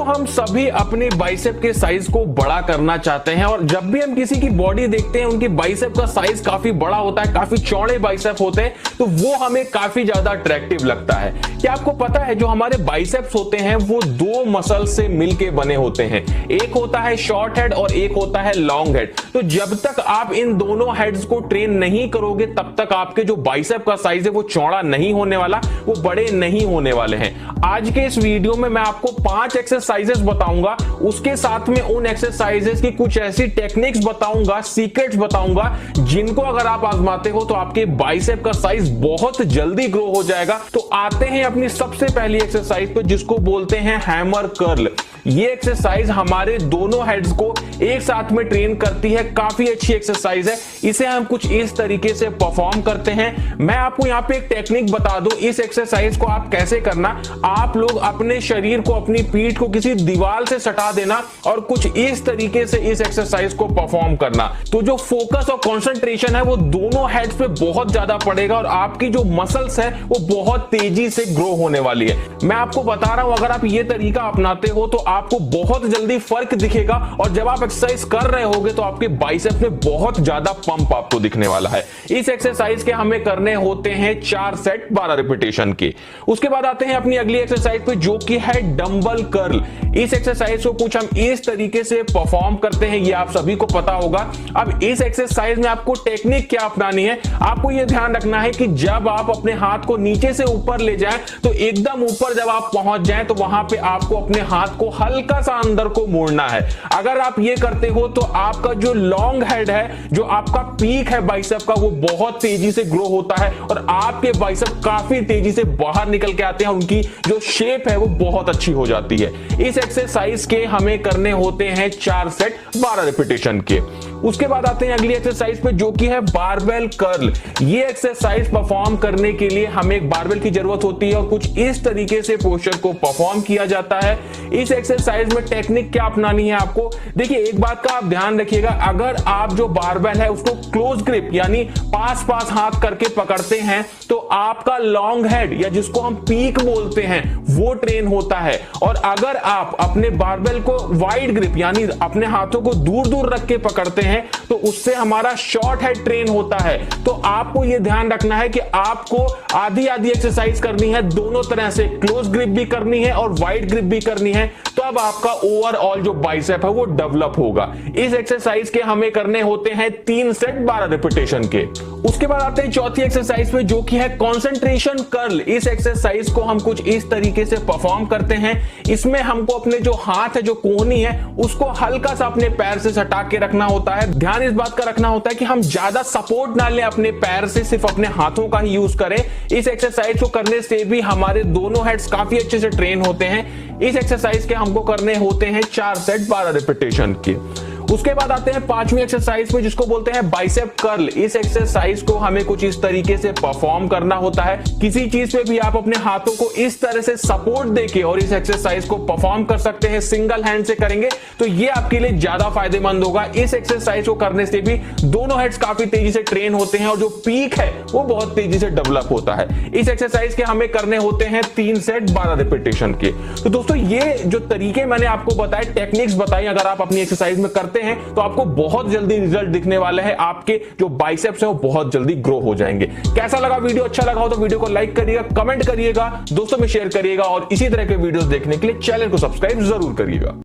हम सभी अपने बाइसेप के साइज को बड़ा करना चाहते हैं और जब भी हम किसी की बॉडी देखते हैं उनकी बाइसेप का साइज काफी बड़ा होता है, काफी चौड़े बाइसेप होते हैं, तो वो हमें काफी ज्यादा अट्रैक्टिव लगता है। क्या आपको पता है जो हमारे बाइसेप्स होते हैं वो दो मसल से मिलके बने होते हैं, एक होता है शॉर्ट हेड और एक होता है लॉन्ग हेड। तो जब तक आप इन दोनों हेड्स को ट्रेन नहीं करोगे तब तक आपके जो बाइसेप का साइज है वो चौड़ा नहीं होने वाला, वो बड़े नहीं होने वाले हैं। आज के इस वीडियो में मैं आपको 5 एक्सरसाइजेस बताऊंगा, उसके साथ में उन एक्सरसाइजेस की कुछ ऐसी टेक्निक्स बताऊंगा, सीक्रेट्स बताऊंगा जिनको अगर आप आजमाते हो तो आपके बाइसेप का साइज बहुत जल्दी ग्रो हो जाएगा। तो आते हैं अपनी सबसे पहली एक्सरसाइज पे जिसको बोलते हैं हैमर कर्ल। ये एक्सरसाइज हमारे दोनों हेड्स को एक साथ में ट्रेन करती है, काफी अच्छी एक्सरसाइज है। इसे हम कुछ इस तरीके से परफॉर्म करते हैं। मैं आपको यहाँ पे एक टेक्निक बता दूं, इस एक्सरसाइज को आप कैसे करना। आप लोग अपने शरीर को, अपनी पीठ को किसी दीवार से सटा देना और कुछ इस तरीके से इस एक्सरसाइज को परफॉर्म करना। तो जो फोकस और कंसंट्रेशन है वो दोनों हेड्स पे बहुत ज्यादा पड़ेगा और आपकी जो मसल्स है वो बहुत तेजी से ग्रो होने वाली है। मैं आपको बता रहा हूं, अगर आप ये तरीका अपनाते हो तो आपको बहुत जल्दी फर्क दिखेगा और जब आप एक्सरसाइज कर रहे होगे तो आपके बाइसेप में बहुत ज्यादा पंप आपको दिखने वाला है। इस एक्सरसाइज के हमें करने होते हैं 4 सेट 12 रिपीटेशन के। उसके बाद आते हैं अपनी अगली एक्सरसाइज पे जो कि है डंबल कर्ल। इस एक्सरसाइज को कुछ हम इस तरीके से परफॉर्म करते हैं, ये आप सभी को पता होगा। अब इस एक्सरसाइज में आपको टेक्निक क्या अपनानी है, आपको यह ध्यान रखना है कि जब आप अपने हाथ को नीचे से ऊपर ले जाएं तो एकदम ऊपर जब आप पहुंच जाएं तो वहां पे आपको अपने हाथ को हल्का सा अंदर को मोड़ना है। अगर आप ये करते हो तो आपका जो लॉन्ग हेड है, जो आपका पीक है बाइसेप का, वो बहुत तेजी से ग्रो होता है और आपके बाइसेप काफी तेजी से बाहर निकल के आते हैं, उनकी जो शेप है वो बहुत अच्छी हो जाती है। इस एक्सरसाइज के हमें करने होते हैं 4 सेट 12 रिपीटेशन के। उसके बाद आते हैं अगली एक्सरसाइज पे जो कि है बारबेल कर्ल। ये एक्सरसाइज परफॉर्म करने के लिए हमें एक बारबेल की जरूरत होती है और कुछ इस तरीके से पोस्चर को परफॉर्म किया जाता है। इस एक्सरसाइज में टेक्निक क्या अपनानी है आपको, देखिए एक बात का आप ध्यान रखिएगा, अगर आप जो बारबेल है उसको क्लोज ग्रिप यानी पास पास हाथ करके पकड़ते हैं तो आपका लॉन्ग हेड या जिसको हम पीक बोलते हैं वो ट्रेन होता है। और अगर आप अपने बारबेल को वाइड ग्रिप यानी अपने हाथों को दूर दूर रख के पकड़ते हैं तो उससे हमारा शॉर्ट हेड ट्रेन होता है। तो आपको यह ध्यान रखना है कि आपको आधी आधी एक्सरसाइज करनी है, दोनों तरह से क्लोज ग्रिप भी करनी है और वाइड ग्रिप भी करनी है, तो अब आपका ओवरऑल जो बाइसेप है वो डेवलप होगा। इस एक्सरसाइज के हमें करने होते हैं 3 सेट 12 रिपीटेशन के। उसके बाद आते हैं चौथी एक्सरसाइज पे जो कि है कंसंट्रेशन कर्ल। इस एक्सरसाइज को हम कुछ इस तरीके से परफॉर्म करते हैं। इसमें हमको अपने जो हाथ है, जो कोहनी है, उसको हल्का सा अपने पैर से सटा के रखना होता है। ध्यान इस बात का रखना होता है कि हम ज्यादा सपोर्ट ना लें अपने पैर से, सिर्फ अपने हाथों का ही यूज करें। इस एक्सरसाइज को करने से भी हमारे दोनों हेड्स काफी अच्छे से ट्रेन होते हैं। इस एक्सरसाइज के हमको करने होते हैं 4 सेट 12 रिपीटेशन के। उसके बाद आते हैं 5वीं एक्सरसाइज पे जिसको बोलते हैं बाइसेप कर्ल। इस एक्सरसाइज को हमें कुछ इस तरीके से परफॉर्म करना होता है। किसी चीज पे भी आप अपने हाथों को इस तरह से सपोर्ट देके और इस एक्सरसाइज को परफॉर्म कर सकते हैं। सिंगल हैंड से करेंगे तो ये आपके लिए ज्यादा फायदेमंद होगा। इस एक्सरसाइज को करने से भी दोनों हेड्स काफी तेजी से ट्रेन होते हैं और जो पीक है वो बहुत तेजी से डेवलप होता है। इस एक्सरसाइज के हमें करने होते हैं 3 सेट 12 रिपीटेशन के। तो दोस्तों ये जो तरीके मैंने आपको बताए, टेक्निक्स बताई, अगर आप अपनी एक्सरसाइज में करते हैं तो आपको बहुत जल्दी रिजल्ट दिखने वाले हैं। आपके जो बाइसेप्स है वो बहुत जल्दी ग्रो हो जाएंगे। कैसा लगा वीडियो, अच्छा लगा हो तो वीडियो को लाइक करिएगा, कमेंट करिएगा, दोस्तों में शेयर करिएगा और इसी तरह के वीडियोस देखने के लिए चैनल को सब्सक्राइब जरूर करिएगा।